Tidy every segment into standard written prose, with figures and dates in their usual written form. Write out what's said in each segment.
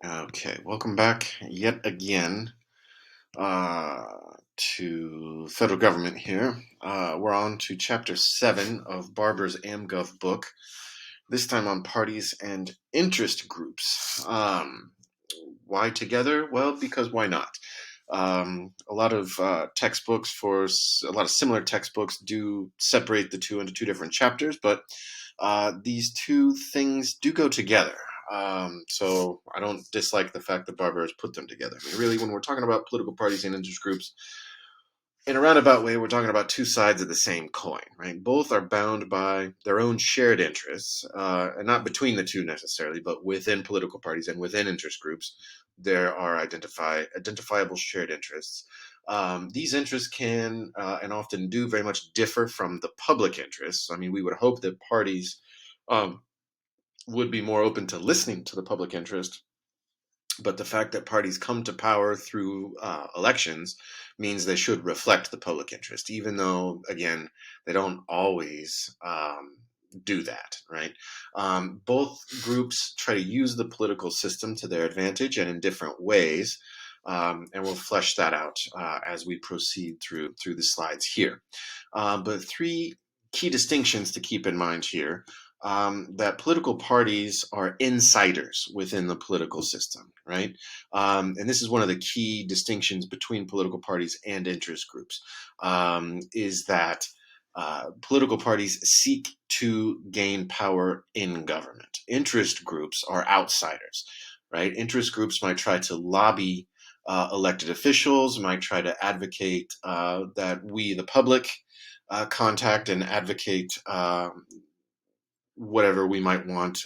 Okay, welcome back yet again uh, to federal government here. We're on to chapter 7 of Barbour's AmGov book, this time on parties and interest groups. Why together? Well, because why not? A lot of textbooks a lot of similar textbooks do separate the two into two different chapters, but these two things do go together. So I don't dislike the fact that Barbour has put them together. I mean, really, when we're talking about political parties and interest groups, in a roundabout way, we're talking about two sides of the same coin, right? Both are bound by their own shared interests, and not between the two necessarily, but within political parties and within interest groups, there are identifiable shared interests. These interests can and often do very much differ from the public interests. I mean, we would hope that parties um, would be more open to listening to the public interest, but the fact that parties come to power through elections means they should reflect the public interest, even though, again, they don't always do that, right? Both groups try to use the political system to their advantage and in different ways. And we'll flesh that out as we proceed through the slides here. But three key distinctions to keep in mind here. That political parties are insiders within the political system, right? And this is one of the key distinctions between political parties and interest groups, is that political parties seek to gain power in government. Interest groups are outsiders, right? Interest groups might try to lobby elected officials, might try to advocate that we, the public, contact and advocate whatever we might want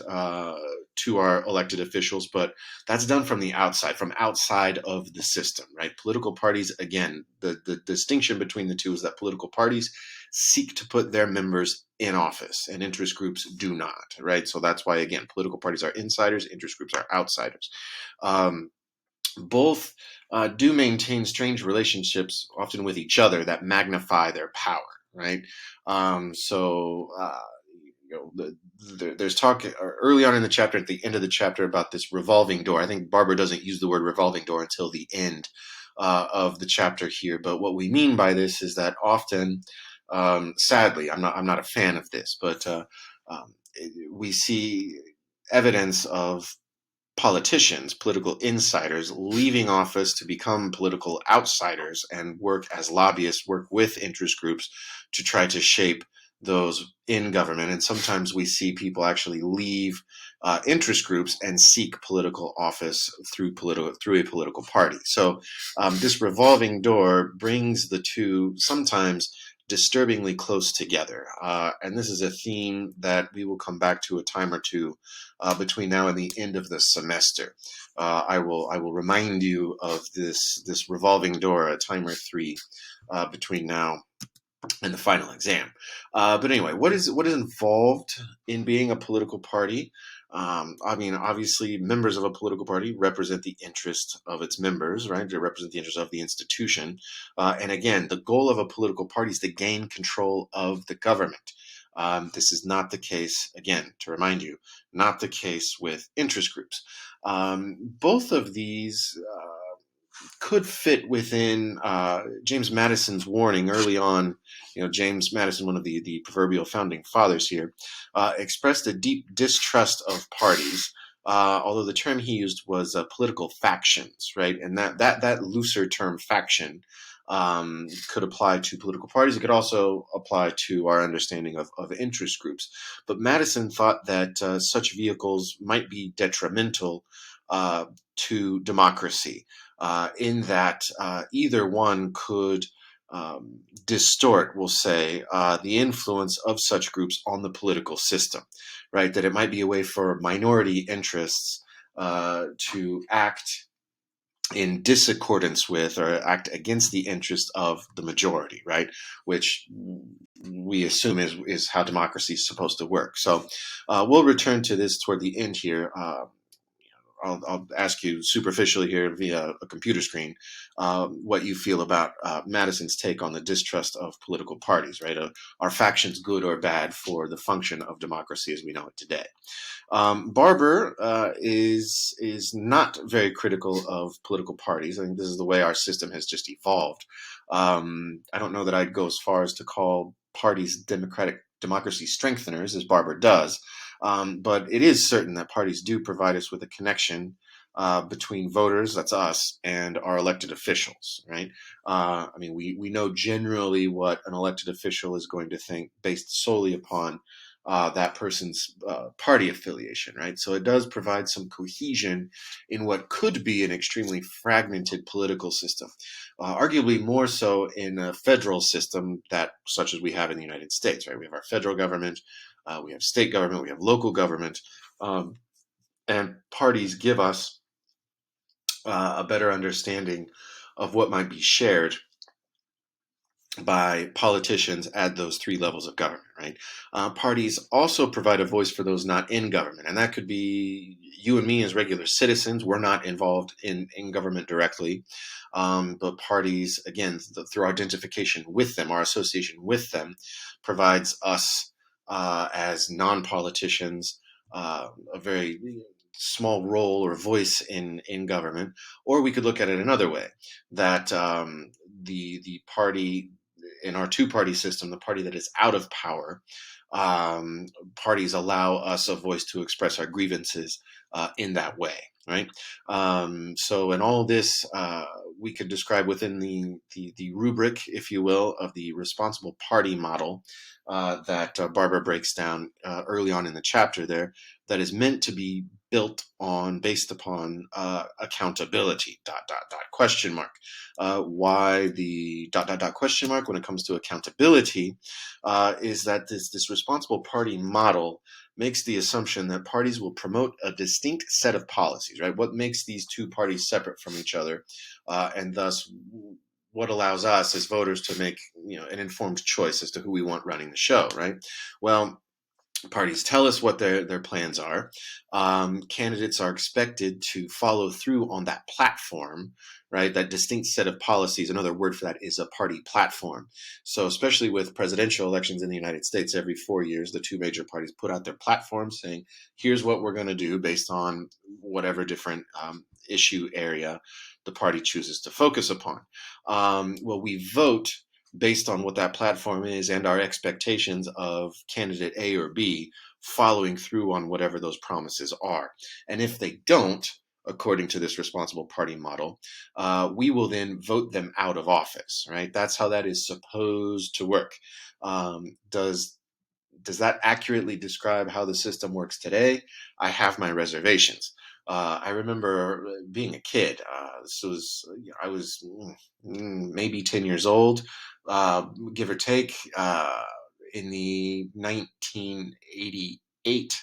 to our elected officials, but that's done from the outside, from outside of the system, right? Political parties, again, the distinction between the two is that political parties seek to put their members in office and interest groups do not, right? So that's why, again, political parties are insiders, interest groups are outsiders. Both do maintain strange relationships, often with each other, that magnify their power, right? So there's talk early on in the chapter, at the end of the chapter, about this revolving door. I think Barbour doesn't use the word revolving door until the end of the chapter here. But what we mean by this is that often, sadly, I'm not a fan of this, but we see evidence of politicians, political insiders, leaving office to become political outsiders and work as lobbyists, work with interest groups to try to shape those in government. And sometimes we see people actually leave interest groups and seek political office through a political party. So this revolving door brings the two sometimes disturbingly close together. And this is a theme that we will come back to a time or two between now and the end of the semester. I will remind you of this revolving door a time or three between now and the final exam. But anyway, what is involved in being a political party? I mean, obviously, members of a political party represent the interest of its members, right? They represent the interest of the institution. And again, the goal of a political party is to gain control of the government. This is not the case, again, to remind you, not the case with interest groups. Both of these could fit within James Madison's warning early on. You know, James Madison, one of the proverbial founding fathers here, expressed a deep distrust of parties. Although the term he used was political factions, right? And that looser term faction could apply to political parties. It could also apply to our understanding of interest groups. But Madison thought that such vehicles might be detrimental to democracy, in that either one could distort, we'll say, the influence of such groups on the political system, right? That it might be a way for minority interests to act in disaccordance with or act against the interest of the majority, right? Which we assume is how democracy is supposed to work. So we'll return to this toward the end here. I'll ask you superficially here via a computer screen what you feel about Madison's take on the distrust of political parties, right? Are factions good or bad for the function of democracy as we know it today? Barbour is not very critical of political parties. I think this is the way our system has just evolved. I don't know that I'd go as far as to call parties democracy strengtheners, as Barbour does, but it is certain that parties do provide us with a connection between voters, that's us, and our elected officials, right? I mean, we know generally what an elected official is going to think based solely upon that person's party affiliation, right? So it does provide some cohesion in what could be an extremely fragmented political system, arguably more so in a federal system that, such as we have in the United States, right? We have our federal government, we have state government, we have local government, and parties give us a better understanding of what might be shared by politicians at those three levels of government, right? Parties also provide a voice for those not in government, and that could be you and me as regular citizens. We're not involved in government directly, but parties, again, through our identification with them, our association with them, provides us as non-politicians a very small role or voice in government. Or we could look at it another way, that the party in our two-party system, the party that is out of power, parties allow us a voice to express our grievances in that way, right? So in all this, we could describe within the rubric, if you will, of the responsible party model that Barbour breaks down early on in the chapter there, that is meant to be based upon accountability, question mark. Why the question mark when it comes to accountability is that this responsible party model makes the assumption that parties will promote a distinct set of policies, right? What makes these two parties separate from each other, and thus what allows us as voters to make an informed choice as to who we want running the show, right? Well, parties tell us what their plans are. Candidates are expected to follow through on that platform, right? That distinct set of policies. Another word for that is a party platform. So especially with presidential elections in the United States, every 4 years, the two major parties put out their platforms saying, here's what we're going to do based on whatever different issue area the party chooses to focus upon. Well, we vote based on what that platform is and our expectations of candidate A or B following through on whatever those promises are. And if they don't, according to this responsible party model, we will then vote them out of office, right? That's how that is supposed to work. Does that accurately describe how the system works today? I have my reservations. I remember being a kid. I was maybe 10 years old, give or take, in the 1988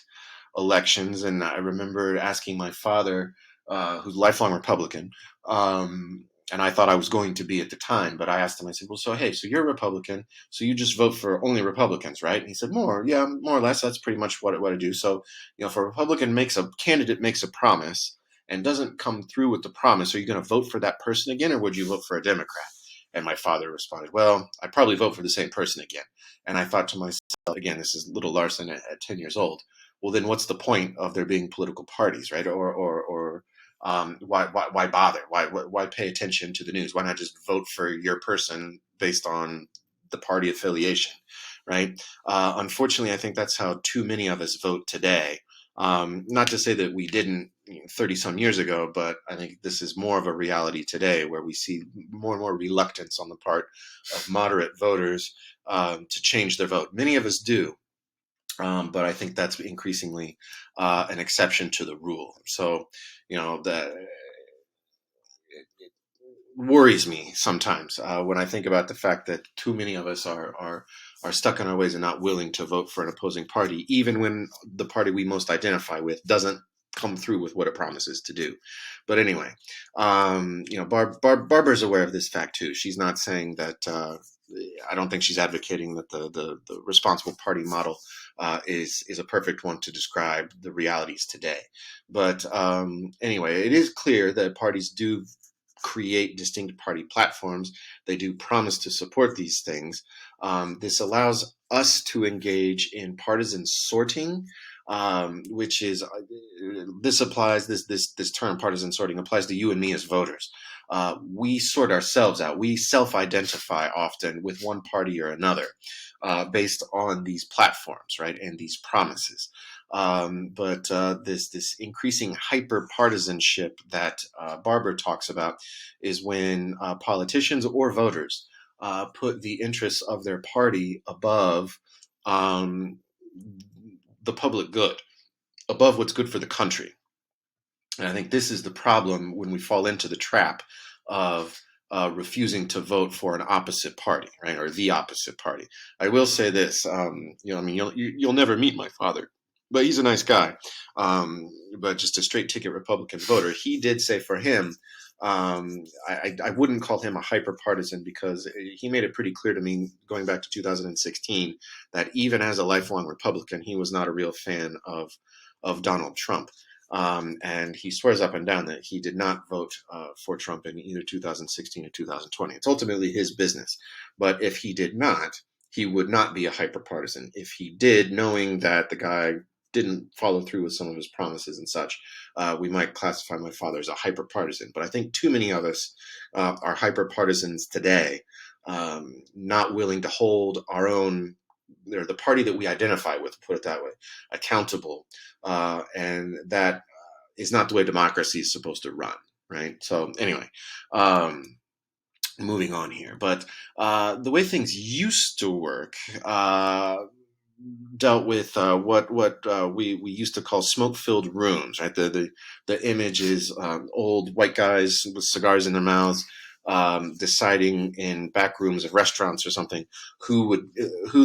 elections, and I remember asking my father, who's a lifelong Republican, and I thought I was going to be at the time, but I asked him, I said, well, so you're a Republican, so you just vote for only Republicans, right? And he said, more or less, that's pretty much what I do. So, if a Republican candidate makes a promise and doesn't come through with the promise, are you going to vote for that person again, or would you vote for a Democrat? And my father responded, well, I'd probably vote for the same person again. And I thought to myself, again, this is little Larson at 10 years old. Well, then what's the point of there being political parties, right? Or why bother? Why pay attention to the news? Why not just vote for your person based on the party affiliation, right? Unfortunately, I think that's how too many of us vote today. Not to say that we didn't 30 some years ago, but I think this is more of a reality today, where we see more and more reluctance on the part of moderate voters to change their vote. Many of us do. But I think that's increasingly an exception to the rule. So, that it worries me sometimes when I think about the fact that too many of us are stuck in our ways and not willing to vote for an opposing party, even when the party we most identify with doesn't come through with what it promises to do. But anyway, Barbour's aware of this fact too. She's not saying that I don't think she's advocating that the responsible party model is a perfect one to describe the realities today. But anyway, it is clear that parties do create distinct party platforms. They do promise to support these things. This allows us to engage in partisan sorting, which is this applies this term partisan sorting applies to you and me as voters. We sort ourselves out. We self-identify often with one party or another based on these platforms, right, and these promises. But this increasing hyper partisanship that Barbour talks about is when politicians or voters put the interests of their party above um, the public good, above what's good for the country. And I think this is the problem when we fall into the trap of refusing to vote for an opposite party, right, or the opposite party. I will say this, I mean, you'll never meet my father, but he's a nice guy. But just a straight ticket Republican voter. He did say for him, I wouldn't call him a hyper partisan because he made it pretty clear to me going back to 2016 that even as a lifelong Republican, he was not a real fan of Donald Trump. And he swears up and down that he did not vote for Trump in either 2016 or 2020. It's ultimately his business. But if he did not, he would not be a hyperpartisan. If he did, knowing that the guy didn't follow through with some of his promises and such, we might classify my father as a hyperpartisan. But I think too many of us are hyperpartisans today, not willing to hold our own, or the party that we identify with, put it that way, accountable. And that is not the way democracy is supposed to run, right? So anyway, moving on here. But the way things used to work dealt with what we used to call smoke-filled rooms, right? The image is old white guys with cigars in their mouths deciding in back rooms of restaurants or something who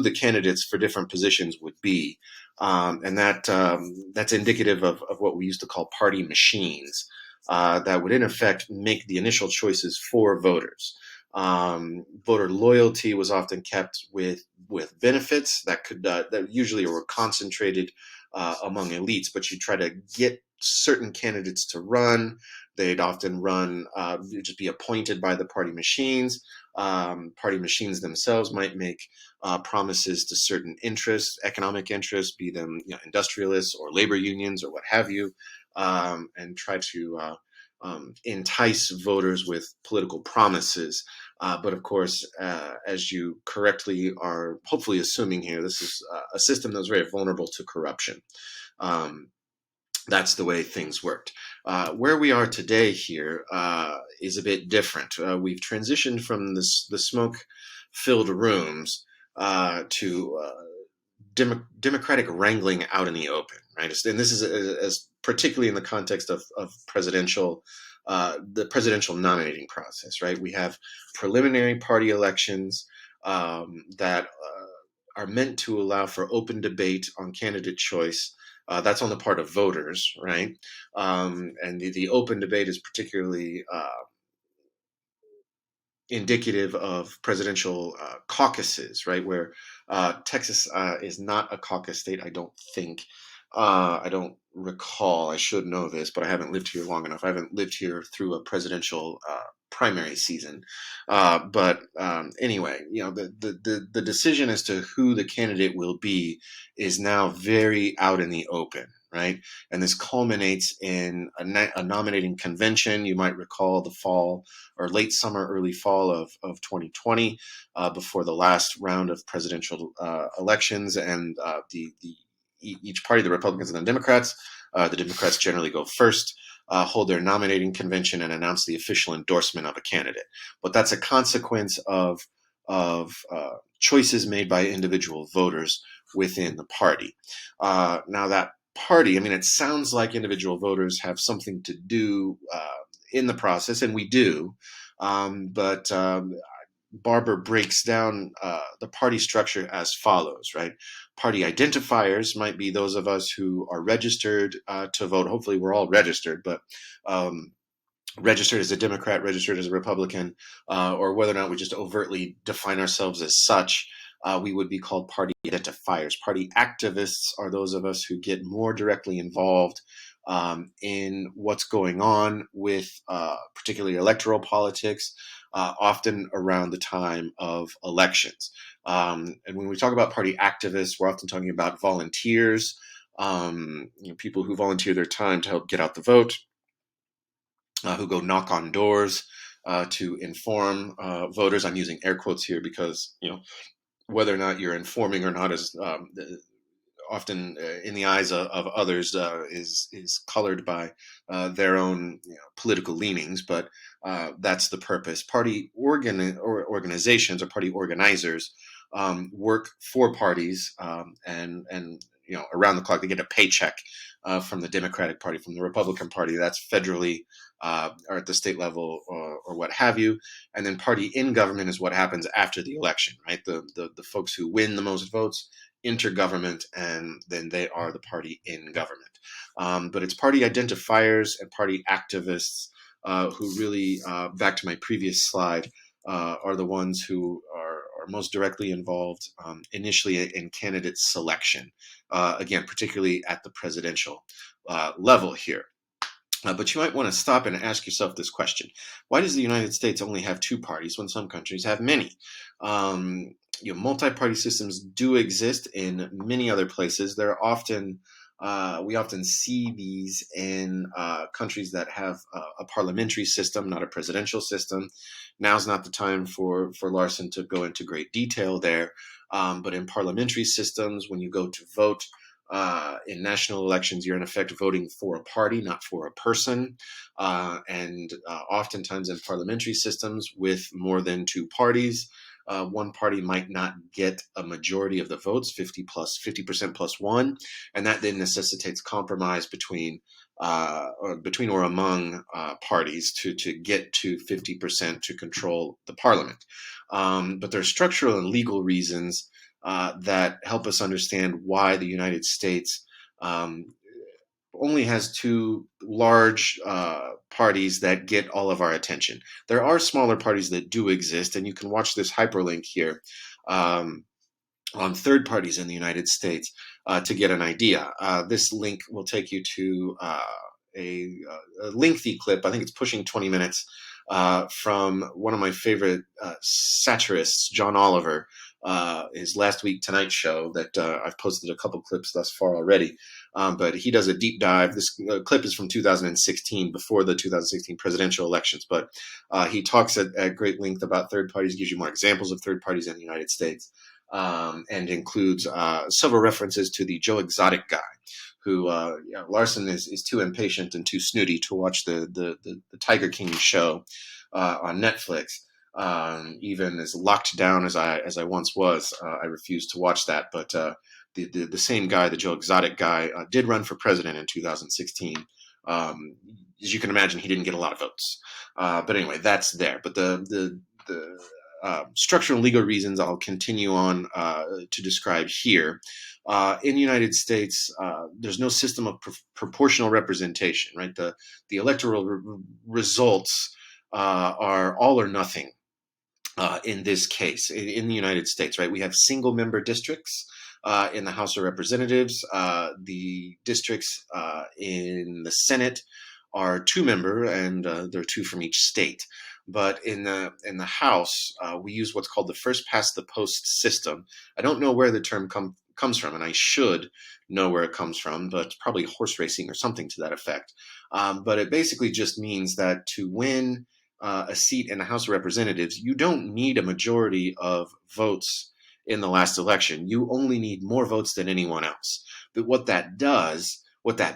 the candidates for different positions would be, and that's indicative of what we used to call party machines that would in effect make the initial choices for voters. Voter loyalty was often kept with benefits that usually were concentrated among elites, but you try to get certain candidates to run. They'd often run, just be appointed by the party machines. Party machines themselves might make promises to certain interests, economic interests, be them industrialists or labor unions or what have you, and try to entice voters with political promises. But of course, as you correctly are hopefully assuming here, this is a system that was very vulnerable to corruption. That's the way things worked. Where we are today here is a bit different. We've transitioned from the smoke-filled rooms to democratic wrangling out in the open, right? And this is as particularly in the context of presidential, the presidential nominating process, right? We have preliminary party elections that are meant to allow for open debate on candidate choice. That's on the part of voters, right? And the open debate is particularly indicative of presidential caucuses, right? Where Texas is not a caucus state, I don't think. I don't recall. I should know this, but I haven't lived here long enough. I haven't lived here through a presidential primary season. But anyway, the decision as to who the candidate will be is now very out in the open, right? And this culminates in a nominating convention. You might recall the fall or late summer, early fall of 2020, before the last round of presidential elections, and each party, the Republicans and the Democrats generally go first, hold their nominating convention, and announce the official endorsement of a candidate. But that's a consequence of choices made by individual voters within the party. Now that party, I mean, it sounds like individual voters have something to do in the process, and we do, but Barbour breaks down the party structure as follows, right? Party identifiers might be those of us who are registered to vote. Hopefully we're all registered, but registered as a Democrat, registered as a Republican, or whether or not we just overtly define ourselves as such, we would be called party identifiers. Party activists are those of us who get more directly involved in what's going on with particularly electoral politics, often around the time of elections. And when we talk about party activists, we're often talking about volunteers, people who volunteer their time to help get out the vote, who go knock on doors to inform voters. I'm using air quotes here because whether or not you're informing or not is often in the eyes of others is colored by their own political leanings, but that's the purpose. Party organizations or party organizers work for parties, and around the clock they get a paycheck from the Democratic Party, from the Republican Party. That's federally or at the state level or what have you. And then party in government is what happens after the election, right? The folks who win the most votes enter government, and then they are the party in government. But it's party identifiers and party activists who really, back to my previous slide, are the ones who are most directly involved initially in candidate selection, again, particularly at the presidential level here. But you might want to stop and ask yourself this question. Why does the United States only have two parties when some countries have many? Multi-party systems do exist in many other places. They're often we often see these in countries that have a parliamentary system, not a presidential system. Now's not the time for Larson to go into great detail there. But in parliamentary systems, when you go to vote, in national elections, you're in effect voting for a party, not for a person. And oftentimes in parliamentary systems with more than two parties, one party might not get a majority of the votes, 50% plus one, and that then necessitates compromise between or among parties to get to 50% to control the parliament. But there are structural and legal reasons that help us understand why the United States only has two large parties that get all of our attention. There are smaller parties that do exist, and you can watch this hyperlink here on third parties in the United States to get an idea. This link will take you to a lengthy clip. I think it's pushing 20 minutes from one of my favorite satirists, John Oliver, his Last Week Tonight show that I've posted a couple clips thus far already. But he does a deep dive. This clip is from 2016, before the 2016 presidential elections. But he talks at great length about third parties, gives you more examples of third parties in the United States, and includes several references to the Joe Exotic guy, who Larson is too impatient and too snooty to watch the Tiger King show on Netflix. Even as locked down as I once was, I refused to watch that. But the same guy, the Joe Exotic guy, did run for president in 2016. As you can imagine, he didn't get a lot of votes. But anyway, that's there. But the structural and legal reasons I'll continue on to describe here. In the United States, there's no system of proportional representation, right? The electoral results are all or nothing in this case. In the United States, right? We have single member districts in the House of Representatives. The districts in the Senate are two member, and there are two from each state. But in the House, we use what's called the first past the post system. I don't know where the term comes from, and I should know where it comes from, but probably horse racing or something to that effect. But it basically just means that to win a seat in the House of Representatives, you don't need a majority of votes in the last election. You only need more votes than anyone else. But what that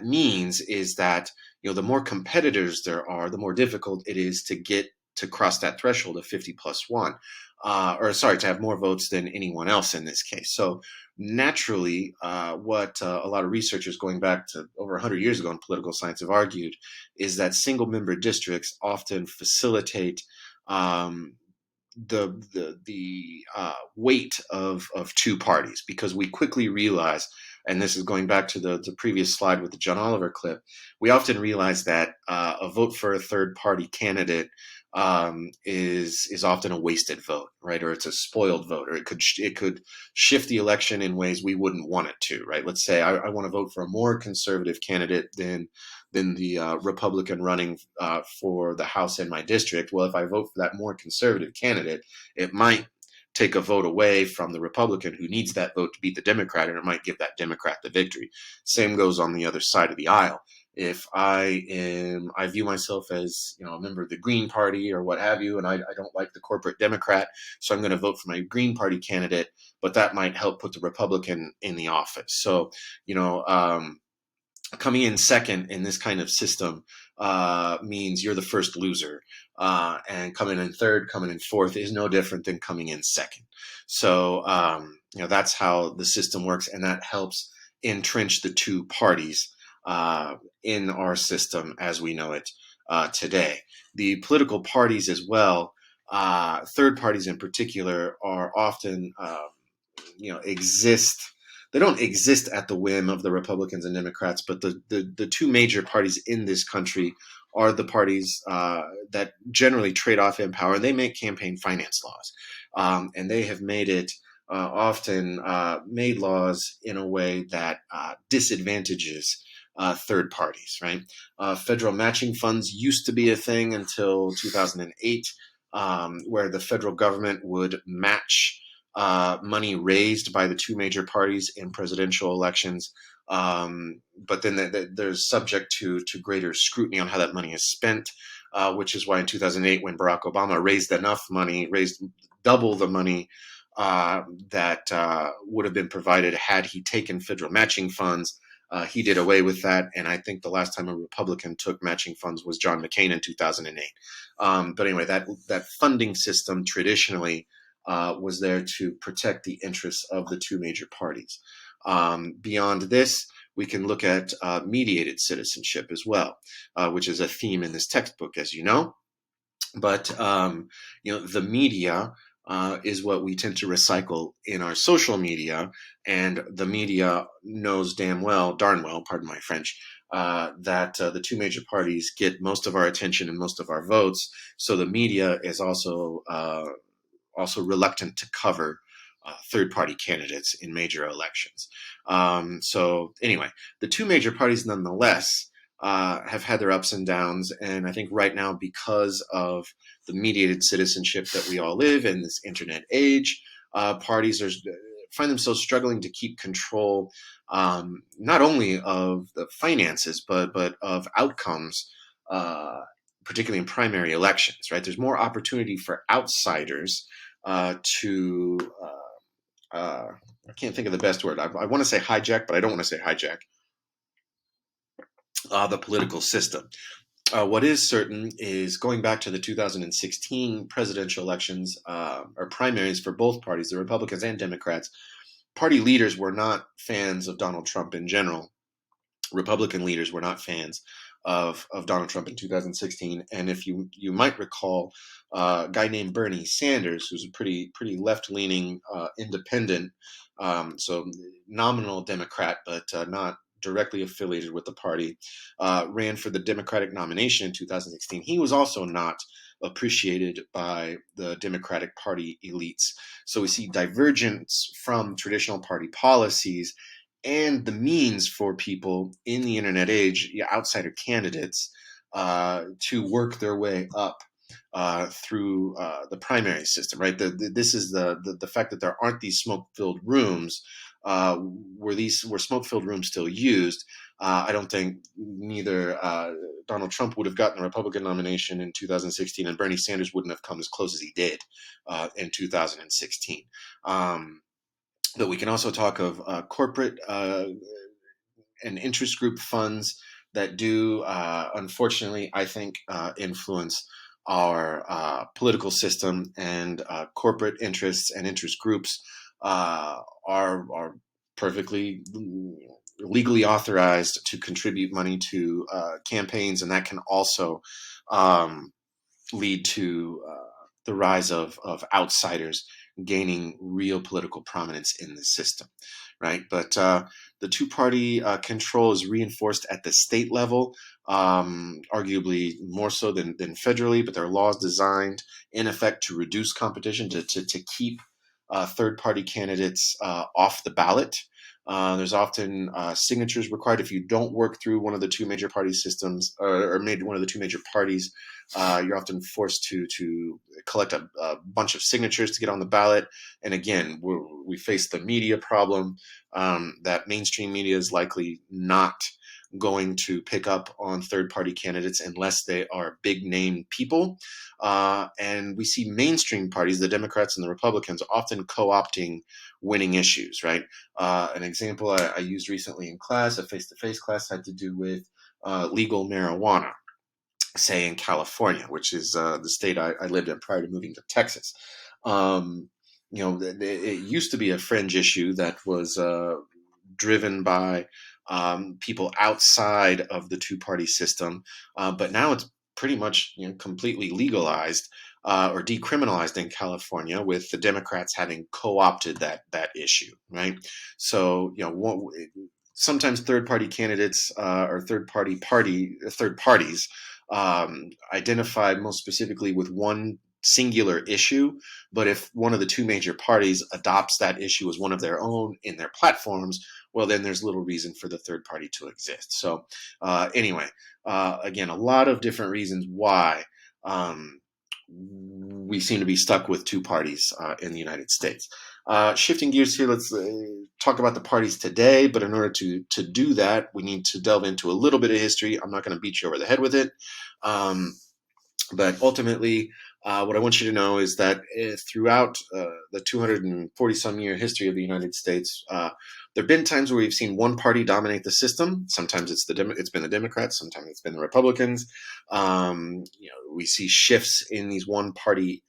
means is that the more competitors there are, the more difficult it is to get to cross that threshold of 50 plus one, to have more votes than anyone else in this case. So naturally, what a lot of researchers going back to over 100 years ago in political science have argued is that single member districts often facilitate the weight of two parties, because we quickly realize and this is going back to the previous slide with the John Oliver clip, we often realize that a vote for a third party candidate is often a wasted vote, right? Or it's a spoiled vote, or it could shift the election in ways we wouldn't want it to, right? Let's say I want to vote for a more conservative candidate than the Republican running for the House in my district. Well, if I vote for that more conservative candidate, it might take a vote away from the Republican who needs that vote to beat the Democrat, and it might give that Democrat the victory. Same goes on the other side of the aisle. If I view myself as, a member of the Green Party or what have you, and I don't like the corporate Democrat, so I'm going to vote for my Green Party candidate, but that might help put the Republican in the office. So, coming in second in this kind of system means you're the first loser. And coming in third, coming in fourth is no different than coming in second. So, that's how the system works, and that helps entrench the two parties in our system as we know it today. The political parties as well, third parties in particular, are often, exist. They don't exist at the whim of the Republicans and Democrats, but the two major parties in this country are the parties that generally trade off in power. They make campaign finance laws, and they have made it often made laws in a way that disadvantages third parties, right? Federal matching funds used to be a thing until 2008, where the federal government would match money raised by the two major parties in presidential elections. But then there's subject to greater scrutiny on how that money is spent, which is why in 2008, when Barack Obama raised enough money, raised double the money that would have been provided had he taken federal matching funds, he did away with that. And I think the last time a Republican took matching funds was John McCain in 2008. But anyway, that funding system traditionally was there to protect the interests of the two major parties. Beyond this, we can look at mediated citizenship as well, which is a theme in this textbook, as you know. But the media is what we tend to recycle in our social media, and the media knows darn well, pardon my French, that the two major parties get most of our attention and most of our votes. So the media is also reluctant to cover third-party candidates in major elections. So anyway, the two major parties nonetheless have had their ups and downs, and I think right now, because of the mediated citizenship that we all live in this internet age, parties find themselves struggling to keep control, not only of the finances, but of outcomes, particularly in primary elections, right? There's more opportunity for outsiders to I can't think of the best word. I want to say hijack, but I don't want to say hijack the political system. What is certain is, going back to the 2016 presidential elections or primaries for both parties, the Republicans and Democrats, party leaders were not fans of Donald Trump in general. Republican leaders were not fans of Donald Trump in 2016. And if you might recall, a guy named Bernie Sanders, who's a pretty left-leaning independent, so nominal Democrat, but not directly affiliated with the party, ran for the Democratic nomination in 2016. He was also not appreciated by the Democratic Party elites. So we see divergence from traditional party policies and the means for people in the internet age, outsider candidates, to work their way up through the primary system, right? This is the fact that there aren't these smoke-filled rooms. Were smoke-filled rooms still used, I don't think neither Donald Trump would have gotten the Republican nomination in 2016, and Bernie Sanders wouldn't have come as close as he did in 2016. But we can also talk of corporate and interest group funds that do, unfortunately, I think, influence our political system, and corporate interests and interest groups are perfectly legally authorized to contribute money to campaigns, and that can also lead to the rise of outsiders gaining real political prominence in the system, right? But the two-party control is reinforced at the state level, arguably more so than federally, but there are laws designed in effect to reduce competition, to keep third-party candidates off the ballot. There's often signatures required if you don't work through one of the two major party systems, or maybe one of the two major parties. You're often forced to collect a bunch of signatures to get on the ballot. And again, we face the media problem, that mainstream media is likely not going to pick up on third-party candidates unless they are big-name people. And we see mainstream parties, the Democrats and the Republicans, often co-opting winning issues, right? An example I used recently in class, a face-to-face class, had to do with legal marijuana, say in California, which is the state I lived in prior to moving to Texas. It used to be a fringe issue that was driven by people outside of the two-party system, but now it's pretty much completely legalized or decriminalized in California, with the Democrats having co-opted that issue, right? So sometimes third-party candidates or third parties identify most specifically with one singular issue, but if one of the two major parties adopts that issue as one of their own in their platforms, well, then there's little reason for the third party to exist. So anyway, again, a lot of different reasons why we seem to be stuck with two parties in the United States. Shifting gears here, let's talk about the parties today. But in order to do that, we need to delve into a little bit of history. I'm not going to beat you over the head with it. But ultimately, what I want you to know is that throughout the 240 some year history of the United States, there have been times where we've seen one party dominate the system. Sometimes it's been the Democrats, sometimes it's been the Republicans. We see shifts in these one party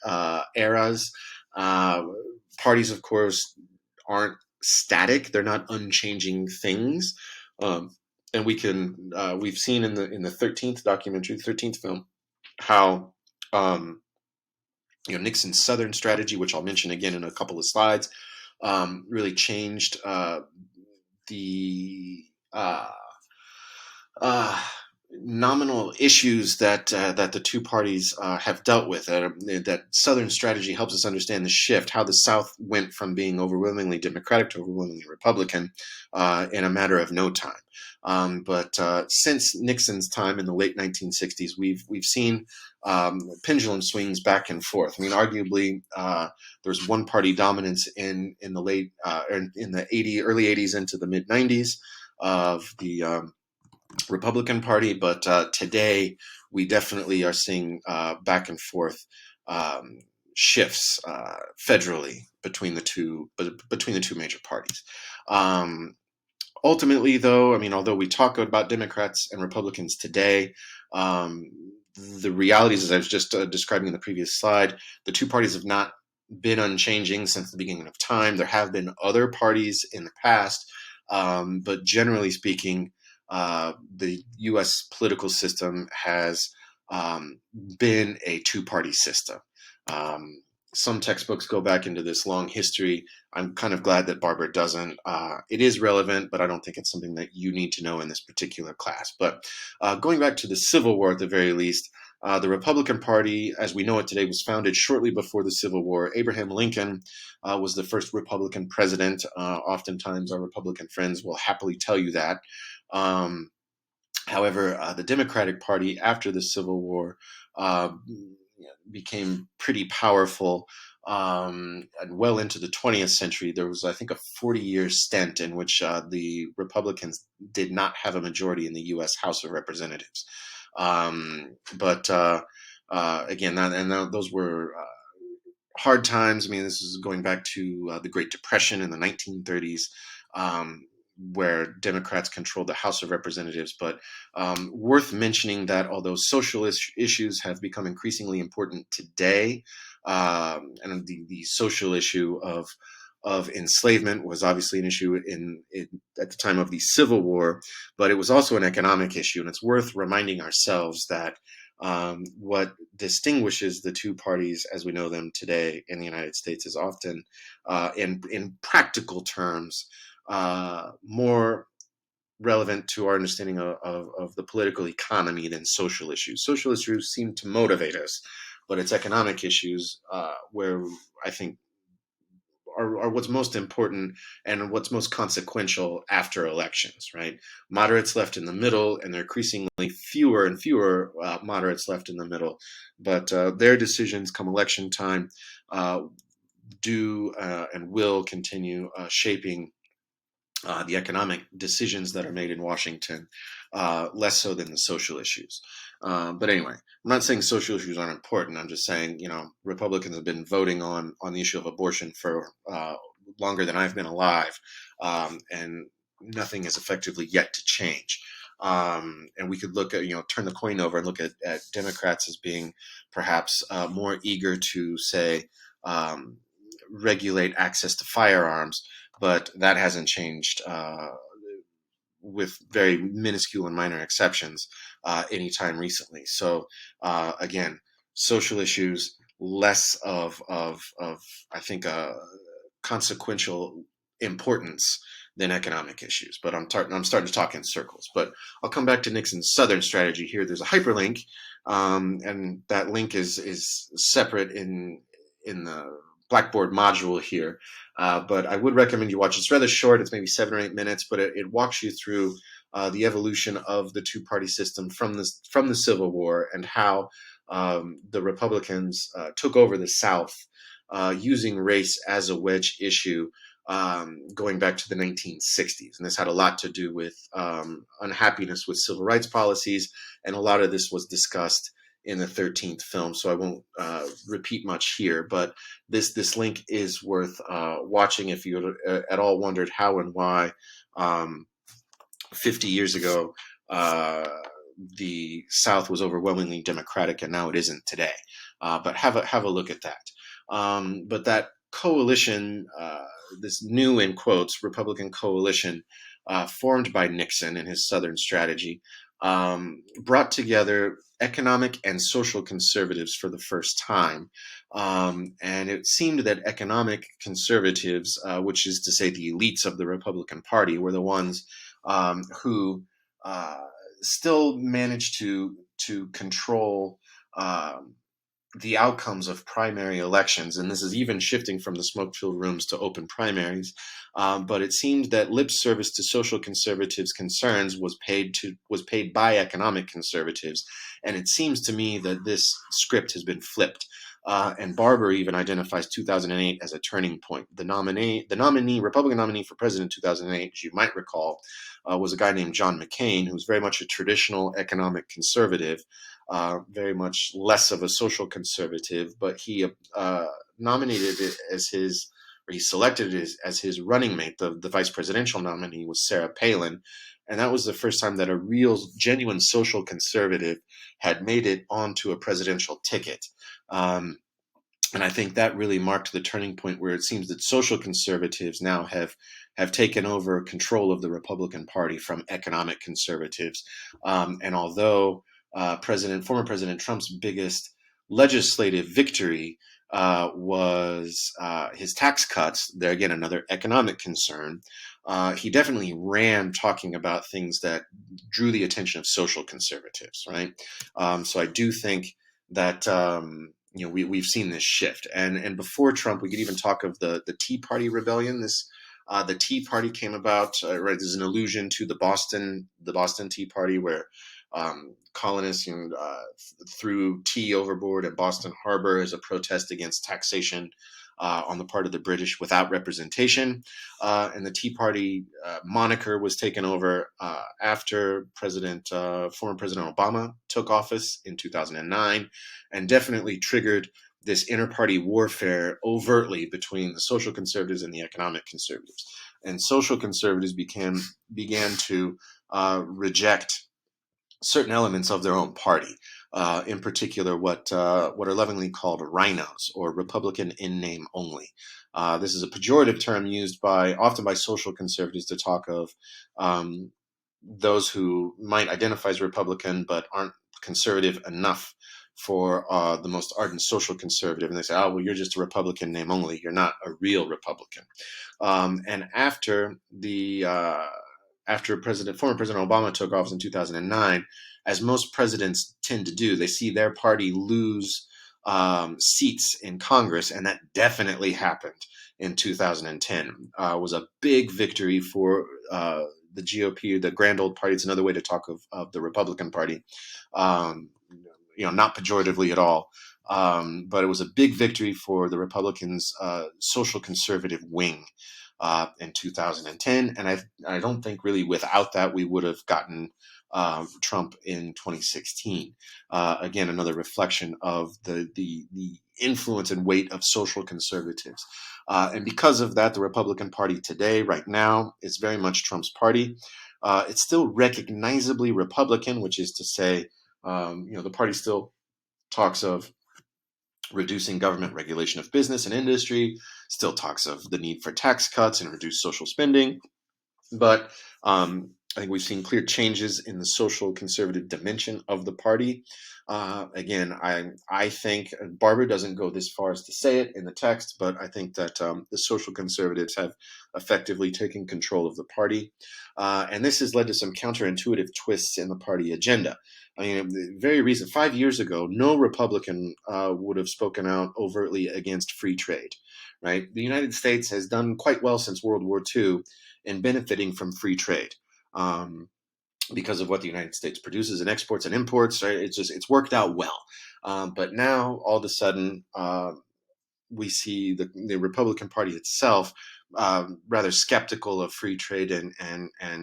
eras. Parties, of course, aren't static; they're not unchanging things. And we've seen in the 13th documentary, the 13th film, how Nixon's Southern strategy, which I'll mention again in a couple of slides, really changed the nominal issues that the two parties have dealt with. That Southern strategy helps us understand the shift, how the South went from being overwhelmingly Democratic to overwhelmingly Republican in a matter of no time. But since Nixon's time in the late 1960s, we've seen pendulum swings back and forth. I mean, arguably, there's one party dominance in the early 80s into the mid 90s of the Republican Party, but today we definitely are seeing back and forth shifts federally between the two major parties. Ultimately, though, I mean, although we talk about Democrats and Republicans today, the realities, as I was just describing in the previous slide, the two parties have not been unchanging since the beginning of time. There have been other parties in the past, but generally speaking, the U.S. political system has been a two-party system. Some textbooks go back into this long history. I'm kind of glad that Barbour doesn't. It is relevant, but I don't think it's something that you need to know in this particular class. But going back to the Civil War at the very least, the Republican Party, as we know it today, was founded shortly before the Civil War. Abraham Lincoln was the first Republican president. Oftentimes, our Republican friends will happily tell you that. However, the Democratic Party, after the Civil War, became pretty powerful, and well into the 20th century. There was, I think, a 40-year stint in which the Republicans did not have a majority in the U.S. House of Representatives. But again, those were hard times. I mean, this is going back to the Great Depression in the 1930s. Where Democrats controlled the House of Representatives. But worth mentioning that although social issues have become increasingly important today, and the social issue of enslavement was obviously an issue at the time of the Civil War, but it was also an economic issue. And it's worth reminding ourselves that what distinguishes the two parties as we know them today in the United States is often, in practical terms, more relevant to our understanding of the political economy than social issues. Social issues seem to motivate us, but it's economic issues where I think are what's most important and what's most consequential after elections, right? Moderates left in the middle, and there are increasingly fewer and fewer moderates left in the middle. But their decisions come election time do and will continue shaping the economic decisions that are made in Washington, less so than the social issues. But anyway, I'm not saying social issues aren't important. I'm just saying, Republicans have been voting on the issue of abortion for longer than I've been alive, and nothing has effectively yet to change. And we could look at, turn the coin over and look at Democrats as being perhaps more eager to say, regulate access to firearms, but that hasn't changed, with very minuscule and minor exceptions, anytime recently. So again, social issues, less of I think consequential importance than economic issues. But I'm starting to talk in circles. But I'll come back to Nixon's Southern strategy here. There's a hyperlink, and that link is separate in the Blackboard module here. But I would recommend you watch. It's rather short. It's maybe 7 or 8 minutes, but it walks you through the evolution of the two-party system from the Civil War, and how the Republicans took over the South using race as a wedge issue, going back to the 1960s. And this had a lot to do with unhappiness with civil rights policies, and a lot of this was discussed in the 13th film, so I won't repeat much here. But this link is worth watching if you at all wondered how and why 50 years ago the South was overwhelmingly Democratic and now it isn't today. But have a look at that. But that coalition, this new, in quotes, Republican coalition formed by Nixon and his Southern strategy, brought together economic and social conservatives for the first time. And it seemed that economic conservatives, which is to say the elites of the Republican Party, were the ones who still managed to control the outcomes of primary elections, and this is even shifting from the smoke-filled rooms to open primaries. But it seemed that lip service to social conservatives' concerns was paid by economic conservatives, and it seems to me that this script has been flipped. And Barbour even identifies 2008 as a turning point. The Republican nominee for president in 2008, as you might recall, was a guy named John McCain, who was very much a traditional economic conservative, very much less of a social conservative, but he nominated it as his, or he selected it as his running mate. The vice presidential nominee was Sarah Palin, and that was the first time that a real, genuine social conservative had made it onto a presidential ticket. And I think that really marked the turning point, where it seems that social conservatives now have taken over control of the Republican Party from economic conservatives. And although former President Trump's biggest legislative victory was his tax cuts, there again another economic concern, he definitely ran talking about things that drew the attention of social conservatives, right? So I do think that we've seen this shift, and before Trump, we could even talk of the Tea Party rebellion. The Tea Party came about, right? There's an allusion to the Boston Tea Party, where colonists threw tea overboard at Boston Harbor as a protest against taxation on the part of the British without representation. And the Tea Party moniker was taken over after former President Obama took office in 2009, and definitely triggered this inter-party warfare overtly between the social conservatives and the economic conservatives. And social conservatives began to reject certain elements of their own party, in particular what are lovingly called rhinos, or Republican in name only. This is a pejorative term used often by social conservatives to talk of those who might identify as Republican but aren't conservative enough for the most ardent social conservative, and they say, "Oh, well, you're just a Republican name only. You're not a real Republican." And after former President Obama took office in 2009, as most presidents tend to do, they see their party lose seats in Congress, and that definitely happened in 2010. Was a big victory for the GOP, the grand old party. It's another way to talk of the Republican Party, um, not pejoratively at all. But it was a big victory for the Republicans' social conservative wing in 2010, and I don't think really without that we would have gotten Trump in 2016. Again, another reflection of the influence and weight of social conservatives. And because of that, the Republican Party today, right now, is very much Trump's party. It's still recognizably Republican, which is to say, the party still talks of reducing government regulation of business and industry, still talks of the need for tax cuts and reduced social spending. But I think we've seen clear changes in the social conservative dimension of the party. Again, I think Barbour doesn't go this far as to say it in the text, but I think that the social conservatives have effectively taken control of the party. And this has led to some counterintuitive twists in the party agenda. I mean, the very reason, 5 years ago, no Republican would have spoken out overtly against free trade, right? The United States has done quite well since World War II and benefiting from free trade because of what the United States produces and exports and imports. Right? It's worked out well. But now all of a sudden we see the Republican Party itself rather skeptical of free trade and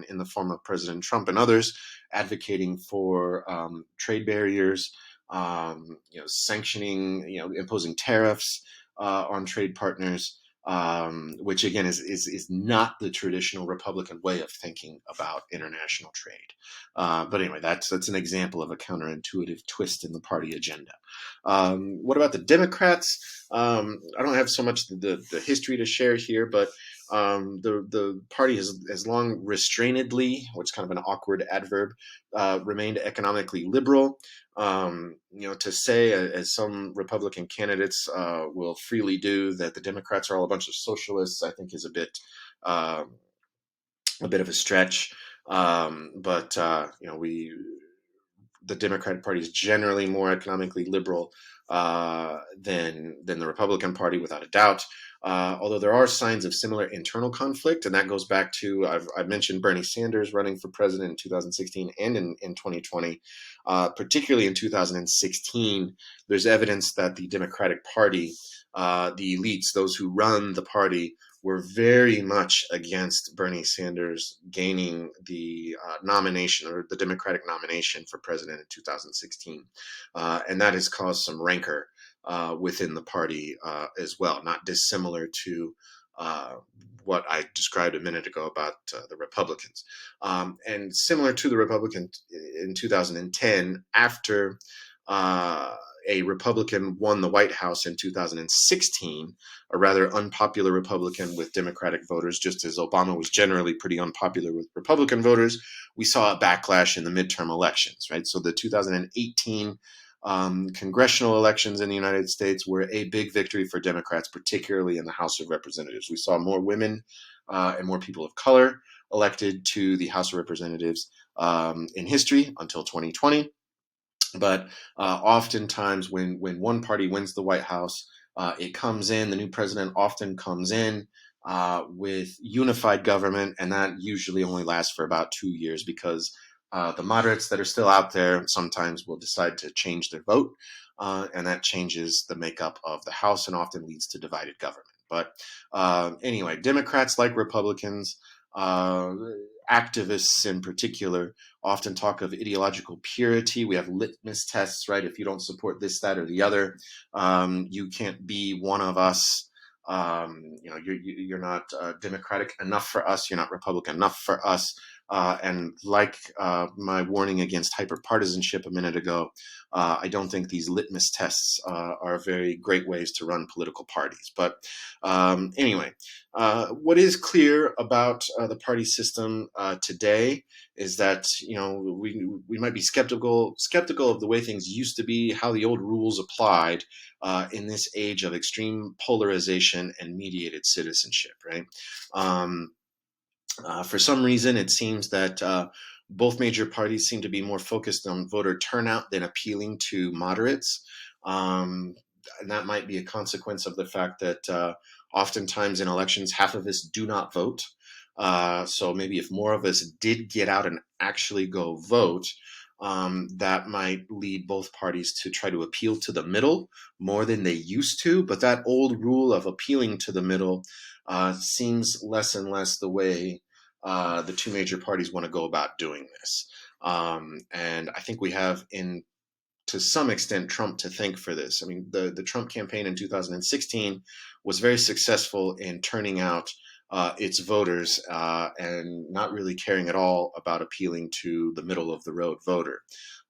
in the form of President Trump and others advocating for trade barriers, sanctioning, imposing tariffs on trade partners. Which again is not the traditional Republican way of thinking about international trade. But anyway, that's an example of a counterintuitive twist in the party agenda. What about the Democrats? I don't have so much the history to share here, but the party has long restrainedly, which is kind of an awkward adverb, remained economically liberal. To say, as some Republican candidates will freely do, that the Democrats are all a bunch of socialists, I think is a bit of a stretch. But the Democratic Party is generally more economically liberal than the Republican Party, without a doubt. Although there are signs of similar internal conflict, and that goes back to I've mentioned Bernie Sanders running for president in 2016 and in 2020. Particularly in 2016, there's evidence that the Democratic Party, the elites, those who run the party, were very much against Bernie Sanders gaining the nomination or the Democratic nomination for president in 2016. And that has caused some rancor within the party as well, not dissimilar to what I described a minute ago about the Republicans. And similar to the Republicans in 2010, after a Republican won the White House in 2016, a rather unpopular Republican with Democratic voters, just as Obama was generally pretty unpopular with Republican voters, we saw a backlash in the midterm elections, right? So the 2018 congressional elections in the United States were a big victory for Democrats, particularly in the House of Representatives. We saw more women and more people of color elected to the House of Representatives in history until 2020. But oftentimes when one party wins the White House, it comes in, the new president often comes in with unified government, and that usually only lasts for about 2 years because the moderates that are still out there sometimes will decide to change their vote, and that changes the makeup of the House and often leads to divided government. But anyway, Democrats, like Republicans, activists in particular, often talk of ideological purity. We have litmus tests, right? If you don't support this, that, or the other, you can't be one of us. You're not Democratic enough for us. You're not Republican enough for us. And like my warning against hyperpartisanship a minute ago, I don't think these litmus tests are very great ways to run political parties. But anyway, what is clear about the party system today is that we might be skeptical of the way things used to be, how the old rules applied in this age of extreme polarization and mediated citizenship, right? For some reason, it seems that both major parties seem to be more focused on voter turnout than appealing to moderates. And that might be a consequence of the fact that oftentimes in elections, half of us do not vote. So maybe if more of us did get out and actually go vote, that might lead both parties to try to appeal to the middle more than they used to. But that old rule of appealing to the middle seems less and less the way the two major parties want to go about doing this. And I think we have, to some extent, Trump to thank for this. I mean, the Trump campaign in 2016 was very successful in turning out its voters and not really caring at all about appealing to the middle of the road voter.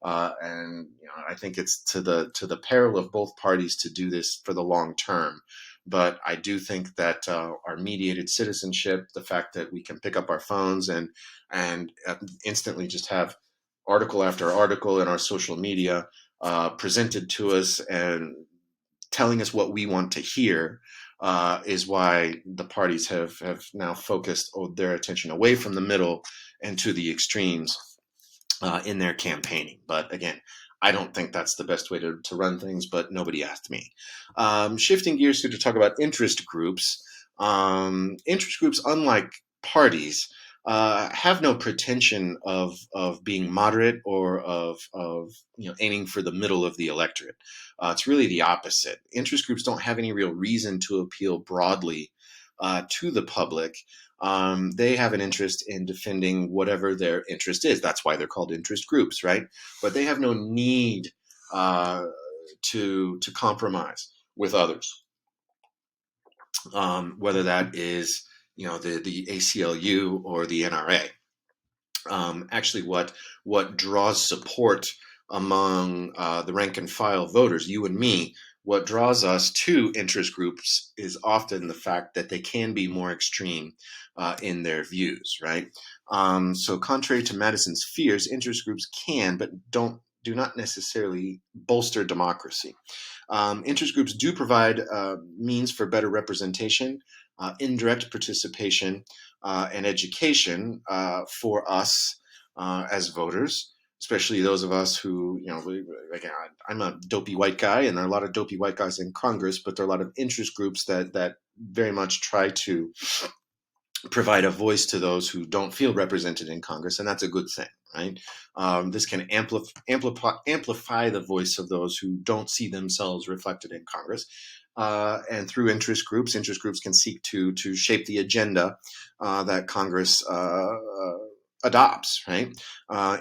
And I think it's to the peril of both parties to do this for the long term. But I do think that our mediated citizenship, the fact that we can pick up our phones and instantly just have article after article in our social media presented to us and telling us what we want to hear, is why the parties have now focused their attention away from the middle and to the extremes in their campaigning. But again, I don't think that's the best way to run things, but nobody asked me. Shifting gears to talk about interest groups. Interest groups, unlike parties, have no pretension of being moderate or of aiming for the middle of the electorate. It's really the opposite. Interest groups don't have any real reason to appeal broadly to the public. They have an interest in defending whatever their interest is. That's why they're called interest groups, right? But they have no need to compromise with others, whether that is the ACLU or the NRA. Actually, what draws support among the rank and file voters, you and me, what draws us to interest groups is often the fact that they can be more extreme in their views, right? So contrary to Madison's fears, interest groups can, but do not necessarily bolster democracy. Interest groups do provide means for better representation, indirect participation, and education for us as voters, especially those of us who, I'm a dopey white guy, and there are a lot of dopey white guys in Congress, but there are a lot of interest groups that very much try to provide a voice to those who don't feel represented in Congress, and that's a good thing, right? This can amplify the voice of those who don't see themselves reflected in Congress. And through interest groups can seek to shape the agenda that Congress adopts, right?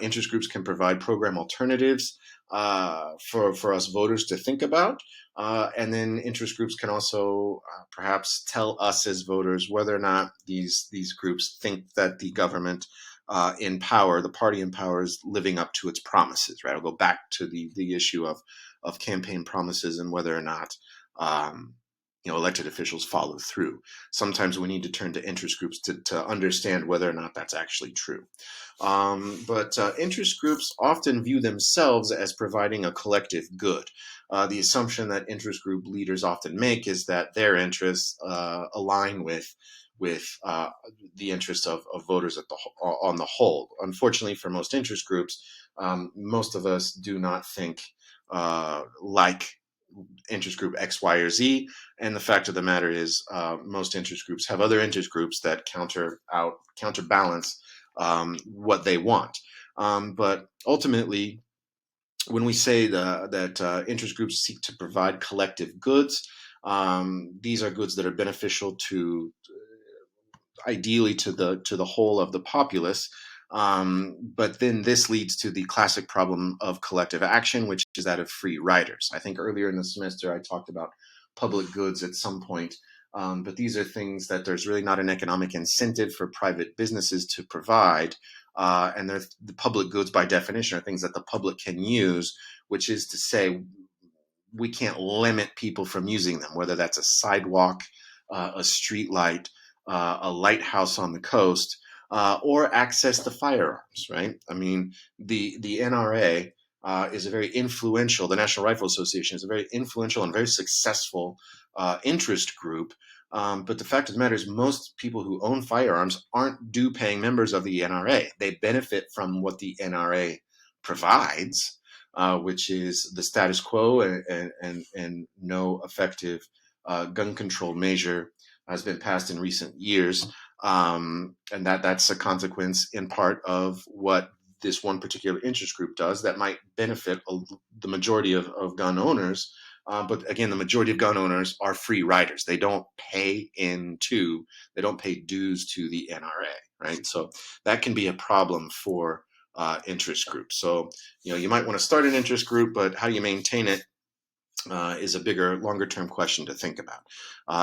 Interest groups can provide program alternatives for us voters to think about. And then interest groups can also perhaps tell us as voters whether or not these groups think that the government in power, the party in power, is living up to its promises, right? I'll go back to the issue of campaign promises and whether or not elected officials follow through. Sometimes we need to turn to interest groups to understand whether or not that's actually true. But interest groups often view themselves as providing a collective good. The assumption that interest group leaders often make is that their interests align with the interests of voters on the whole. Unfortunately, for most interest groups, most of us do not think like interest group X, Y, or Z. And the fact of the matter is, most interest groups have other interest groups that counterbalance what they want. But ultimately, when we say that interest groups seek to provide collective goods, these are goods that are beneficial to, ideally, to the whole of the populace. But then this leads to the classic problem of collective action, which is that of free riders. I think earlier in the semester I talked about public goods at some point, but these are things that there's really not an economic incentive for private businesses to provide, and they're the public goods by definition are things that the public can use, which is to say we can't limit people from using them, whether that's a sidewalk, a street light, a lighthouse on the coast, or access to firearms, right? I mean, the NRA is a very influential, the National Rifle Association is a very influential and very successful interest group. But the fact of the matter is, most people who own firearms aren't due paying members of the NRA. They benefit from what the NRA provides, which is the status quo, and no effective gun control measure has been passed in recent years. And that's a consequence in part of what this one particular interest group does that might benefit the majority of gun owners. But again, the majority of gun owners are free riders. They don't pay dues to the NRA, right? So that can be a problem for interest groups. So, you might want to start an interest group, but how you maintain it is a bigger, longer term question to think about.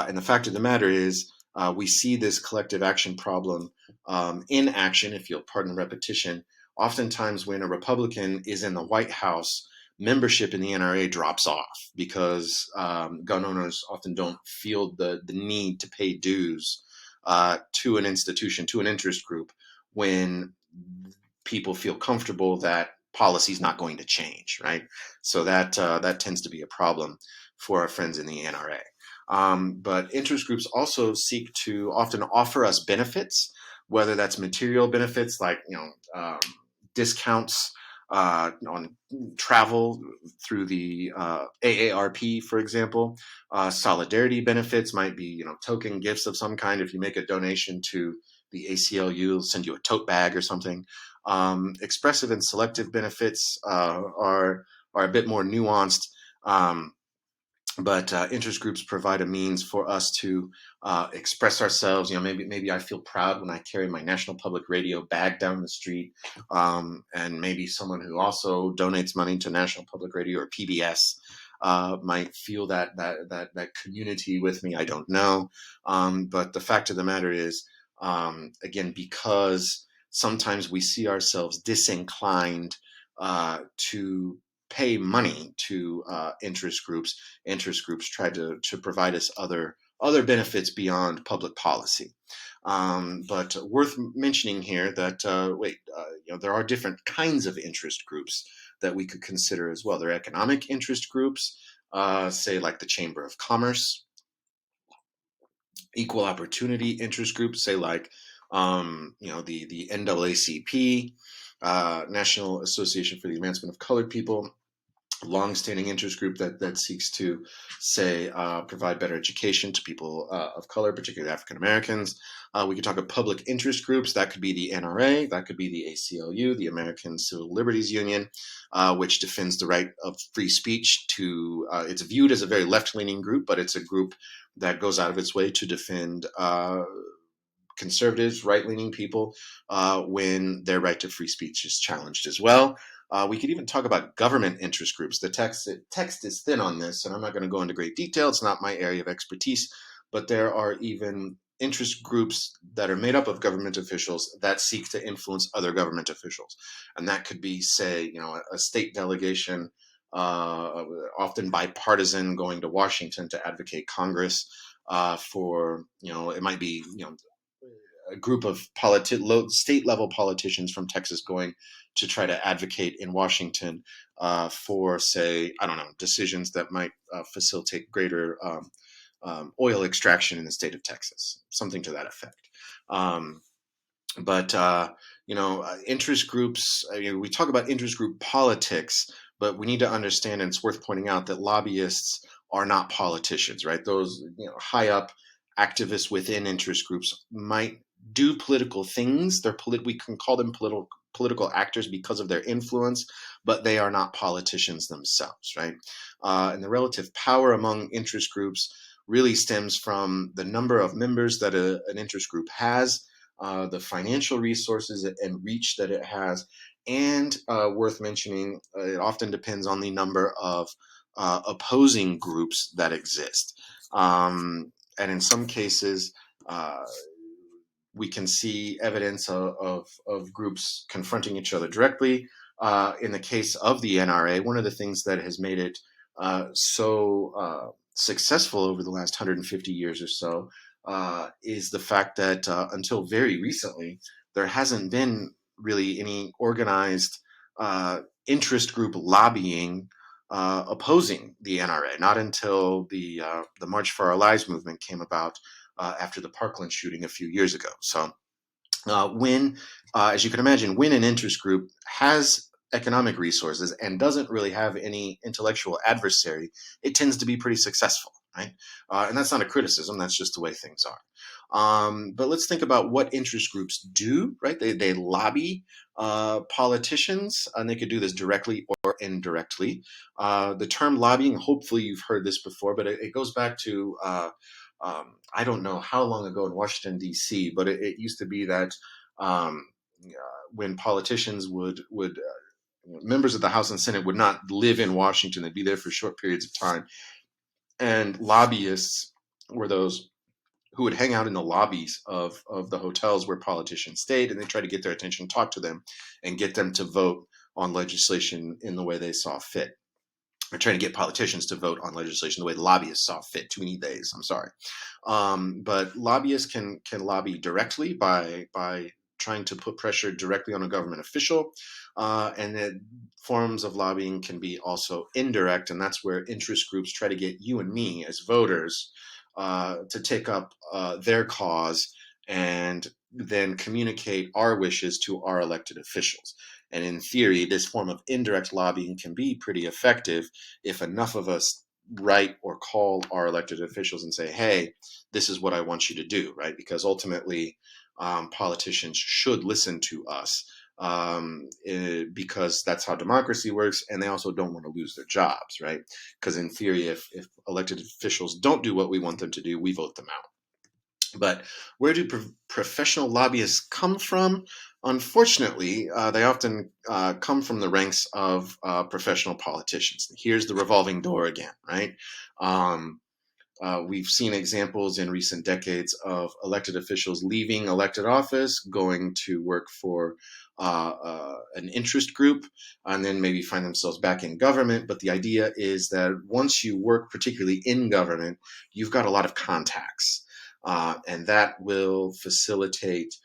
And the fact of the matter is, we see this collective action problem in action, if you'll pardon the repetition. Oftentimes, when a Republican is in the White House, membership in the NRA drops off because gun owners often don't feel the need to pay dues to an institution, to an interest group, when people feel comfortable that policy is not going to change, right? So that tends to be a problem for our friends in the NRA. But interest groups also seek to often offer us benefits, whether that's material benefits like discounts on travel through the AARP, for example. Solidarity benefits might be token gifts of some kind. If you make a donation to the ACLU, they'll send you a tote bag or something. Expressive and selective benefits are a bit more nuanced. But interest groups provide a means for us to express ourselves. Maybe I feel proud when I carry my National Public Radio bag down the street, and maybe someone who also donates money to National Public Radio or PBS might feel that community with me. I don't know, but the fact of the matter is, again, because sometimes we see ourselves disinclined to pay money to interest groups. Interest groups try to provide us other benefits beyond public policy. But worth mentioning here that there are different kinds of interest groups that we could consider as well. There are economic interest groups, say like the Chamber of Commerce. Equal opportunity interest groups, say like the NAACP, National Association for the Advancement of Colored People, long-standing interest group that seeks to, say, provide better education to people of color, particularly African Americans. We could talk about public interest groups. That could be the NRA, that could be the ACLU, the American Civil Liberties Union, which defends the right of free speech. It's viewed as a very left-leaning group, but it's a group that goes out of its way to defend conservatives, right-leaning people, when their right to free speech is challenged as well. We could even talk about government interest groups. The text is thin on this, and I'm not going to go into great detail. It's not my area of expertise, but there are even interest groups that are made up of government officials that seek to influence other government officials. And that could be, say, a state delegation, often bipartisan, going to Washington to advocate Congress for, it might be, a group of state level politicians from Texas going to try to advocate in Washington for, say, decisions that might facilitate greater oil extraction in the state of Texas, something to that effect. But interest groups, we talk about interest group politics, but we need to understand, and it's worth pointing out, that lobbyists are not politicians, right? Those high up activists within interest groups might do political things. We can call them political actors because of their influence, but they are not politicians themselves, right? And the relative power among interest groups really stems from the number of members that an interest group has, the financial resources and reach that it has, and worth mentioning, it often depends on the number of opposing groups that exist. And in some cases, we can see evidence of groups confronting each other directly. In the case of the NRA, one of the things that has made it so successful over the last 150 years or so is the fact that until very recently, there hasn't been really any organized interest group lobbying opposing the NRA. Not until the March for Our Lives movement came about after the Parkland shooting a few years ago. So as you can imagine, when an interest group has economic resources and doesn't really have any intellectual adversary, it tends to be pretty successful, right? And that's not a criticism, that's just the way things are. But let's think about what interest groups do, right? They lobby politicians, and they could do this directly or indirectly. The term lobbying, hopefully you've heard this before, but it goes back to I don't know how long ago in Washington, D.C., but it used to be that um, when politicians would members of the House and Senate would not live in Washington; they'd be there for short periods of time, and lobbyists were those who would hang out in the lobbies of the hotels where politicians stayed, and they try to get their attention, talk to them, and get them to vote on legislation in the way they saw fit. Or trying to get politicians to vote on legislation the way lobbyists saw fit. Too many days. I'm sorry, but lobbyists can lobby directly by trying to put pressure directly on a government official, and then forms of lobbying can be also indirect, and that's where interest groups try to get you and me as voters to take up their cause and then communicate our wishes to our elected officials. And in theory, this form of indirect lobbying can be pretty effective if enough of us write or call our elected officials and say, hey, this is what I want you to do, right? Because ultimately, politicians should listen to us because that's how democracy works. And they also don't want to lose their jobs, right? Because in theory, if elected officials don't do what we want them to do, we vote them out. But where do professional lobbyists come from? Unfortunately, they often come from the ranks of professional politicians. Here's the revolving door again, right? We've seen examples in recent decades of elected officials leaving elected office, going to work for an interest group, and then maybe find themselves back in government. But the idea is that once you work, particularly in government, you've got a lot of contacts. And that will facilitate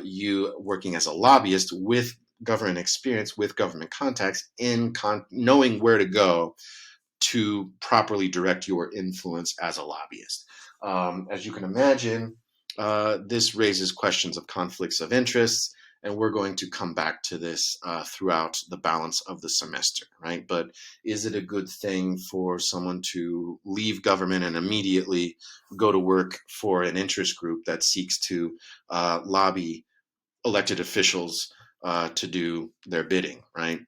you working as a lobbyist with government experience, with government contacts, in knowing where to go to properly direct your influence as a lobbyist. As you can imagine, this raises questions of conflicts of interests, and we're going to come back to this throughout the balance of the semester, right? But is it a good thing for someone to leave government and immediately go to work for an interest group that seeks to lobby elected officials to do their bidding, right?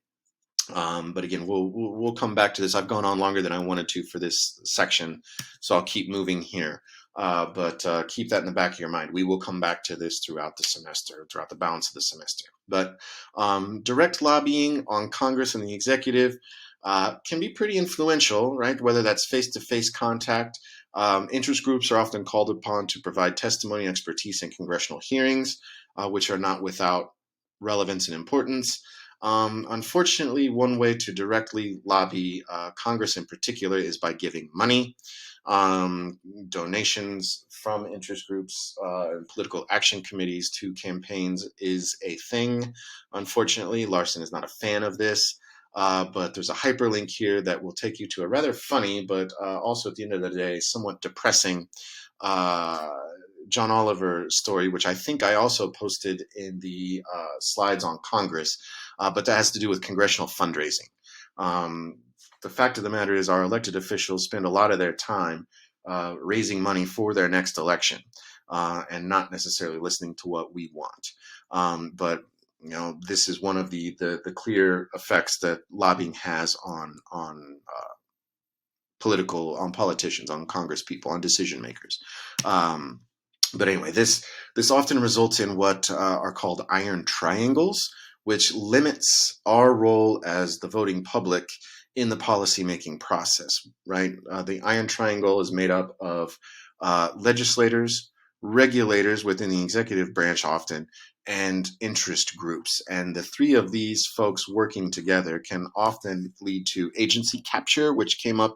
But again, we'll come back to this. I've gone on longer than I wanted to for this section, so I'll keep moving here. But keep that in the back of your mind. We will come back to this throughout the semester, throughout the balance of the semester. But direct lobbying on Congress and the executive can be pretty influential, right? Whether that's face-to-face contact. Interest groups are often called upon to provide testimony and expertise in congressional hearings, which are not without relevance and importance. Unfortunately, one way to directly lobby Congress in particular is by giving money. Donations from interest groups and political action committees to campaigns is a thing. Unfortunately, Larson is not a fan of this, but there's a hyperlink here that will take you to a rather funny, but also at the end of the day, somewhat depressing John Oliver story, which I think I also posted in the slides on Congress, but that has to do with congressional fundraising. The fact of the matter is our elected officials spend a lot of their time raising money for their next election and not necessarily listening to what we want. But you know, this is one of the clear effects that lobbying has on politicians, on Congress people, on decision makers. But anyway, this often results in what are called iron triangles, which limits our role as the voting public in the policymaking process, right? The iron triangle is made up of legislators, regulators within the executive branch often, and interest groups. And the three of these folks working together can often lead to agency capture, which came up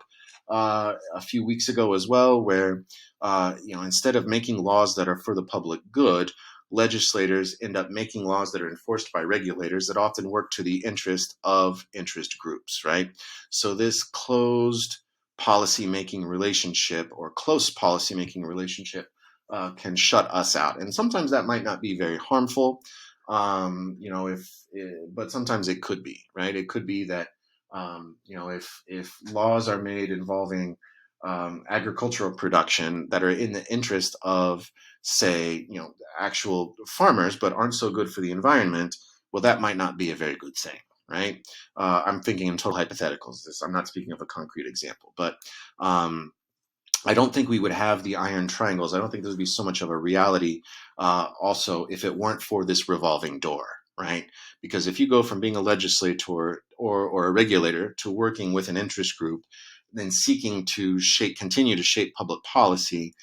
a few weeks ago as well, where instead of making laws that are for the public good, legislators end up making laws that are enforced by regulators that often work to the interest of interest groups, right? So this closed policymaking relationship or close policymaking relationship can shut us out, and sometimes that might not be very harmful. But sometimes it could be, right? It could be that if laws are made involving agricultural production that are in the interest of, say, actual farmers, but aren't so good for the environment, well, that might not be a very good thing, right? I'm thinking in total hypotheticals. I'm not speaking of a concrete example, but I don't think we would have the iron triangles. I don't think there would be so much of a reality also if it weren't for this revolving door, right? Because if you go from being a legislator or a regulator to working with an interest group, then seeking to continue to shape public policy,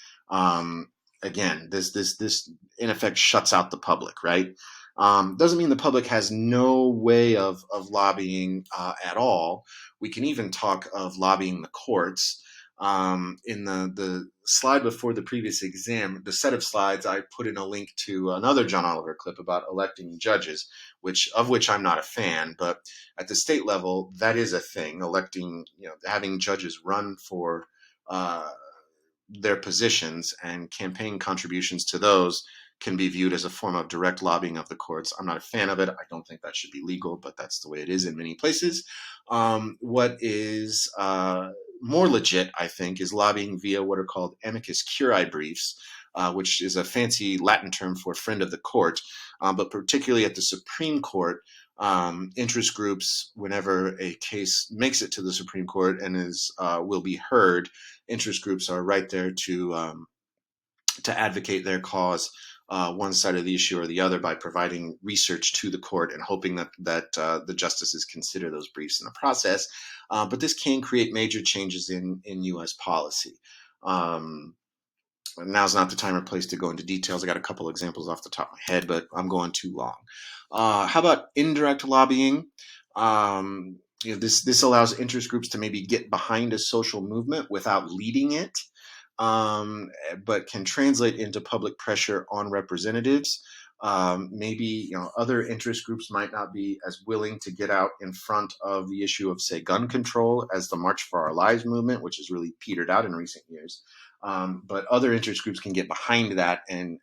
again, this in effect shuts out the public, right? Doesn't mean the public has no way of lobbying at all. We can even talk of lobbying the courts. In the slide before the previous exam, the set of slides, I put in a link to another John Oliver clip about electing judges, which I'm not a fan, but at the state level, that is a thing. Electing, having judges run for uh, their positions, and campaign contributions to those can be viewed as a form of direct lobbying of the courts. I'm not a fan of it. I don't think that should be legal, but that's the way it is in many places. What is more legit, I think, is lobbying via what are called amicus curiae briefs, which is a fancy Latin term for friend of the court, but particularly at the Supreme Court. Interest groups, whenever a case makes it to the Supreme Court and will be heard, interest groups are right there to advocate their cause, one side of the issue or the other, by providing research to the court and hoping that the justices consider those briefs in the process. But this can create major changes in U.S. policy. Now's not the time or place to go into details. I got a couple examples off the top of my head, but I'm going too long. How about indirect lobbying? This allows interest groups to maybe get behind a social movement without leading it, but can translate into public pressure on representatives. Maybe other interest groups might not be as willing to get out in front of the issue of, say, gun control as the March for Our Lives movement, which has really petered out in recent years. But other interest groups can get behind that and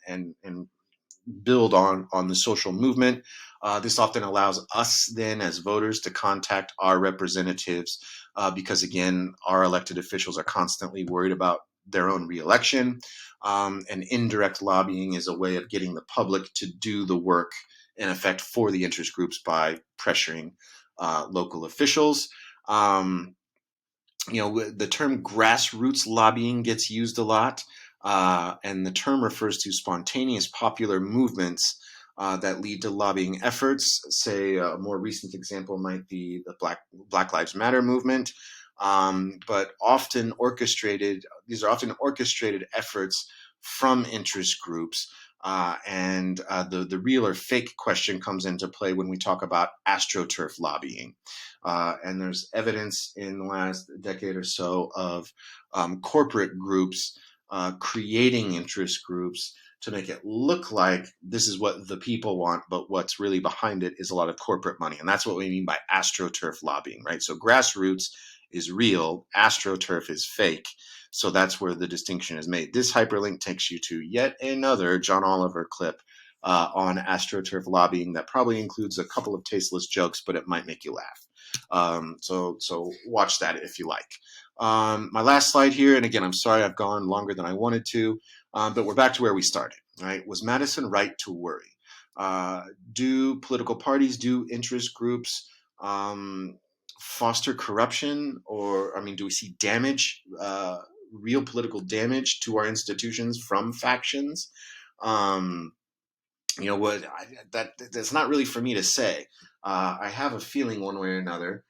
build on the social movement. This often allows us then as voters to contact our representatives because, again, our elected officials are constantly worried about their own reelection. And indirect lobbying is a way of getting the public to do the work, in effect, for the interest groups by pressuring local officials. The term grassroots lobbying gets used a lot, and the term refers to spontaneous popular movements that lead to lobbying efforts. Say a more recent example might be the Black Lives Matter movement, but often orchestrated. These are often orchestrated efforts from interest groups. And the real or fake question comes into play when we talk about astroturf lobbying. And there's evidence in the last decade or so of corporate groups creating interest groups to make it look like this is what the people want, but what's really behind it is a lot of corporate money. And that's what we mean by astroturf lobbying, right? So grassroots is real, astroturf is fake. So that's where the distinction is made. This hyperlink takes you to yet another John Oliver clip on astroturf lobbying that probably includes a couple of tasteless jokes, but it might make you laugh. So watch that if you like. My last slide here, and again, I'm sorry I've gone longer than I wanted to, but we're back to where we started, right? Was Madison right to worry? Do political parties, do interest groups foster corruption? Or, do we see damage, real political damage to our institutions from factions? That's not really for me to say. I have a feeling one way or another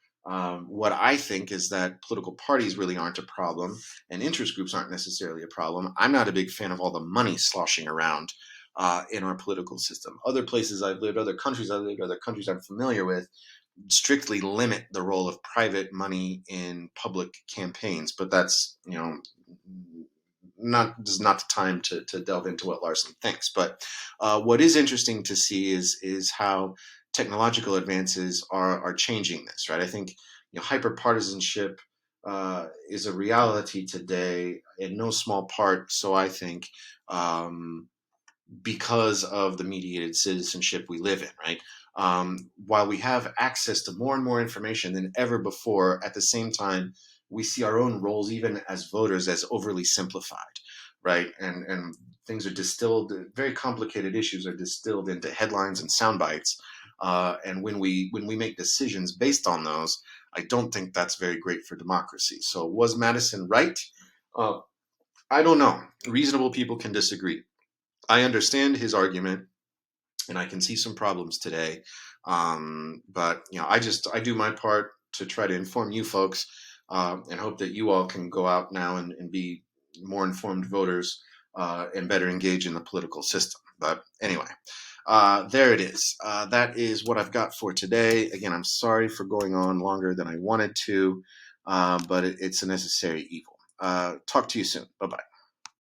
What I think is that political parties really aren't a problem, and interest groups aren't necessarily a problem. I'm not a big fan of all the money sloshing around in our political system. Other places I've lived, other countries I've lived, other countries I'm familiar with, strictly limit the role of private money in public campaigns. But that's, not the time to delve into what Larson thinks. But what is interesting to see is how technological advances are changing this, right? I think hyperpartisanship is a reality today in no small part. So I think because of the mediated citizenship we live in, right? While we have access to more and more information than ever before, at the same time, we see our own roles, even as voters, as overly simplified, right? And things are distilled, very complicated issues are distilled into headlines and sound bites. And when we make decisions based on those, I don't think that's very great for democracy. So was Madison right? Uh, I don't know. Reasonable people can disagree. I understand his argument, and I can see some problems today. But I do my part to try to inform you folks, and hope that you all can go out now and be more informed voters and better engage in the political system. But anyway, there it is. That is what I've got for today. Again, I'm sorry for going on longer than I wanted to, but it's a necessary evil. Talk to you soon. Bye bye.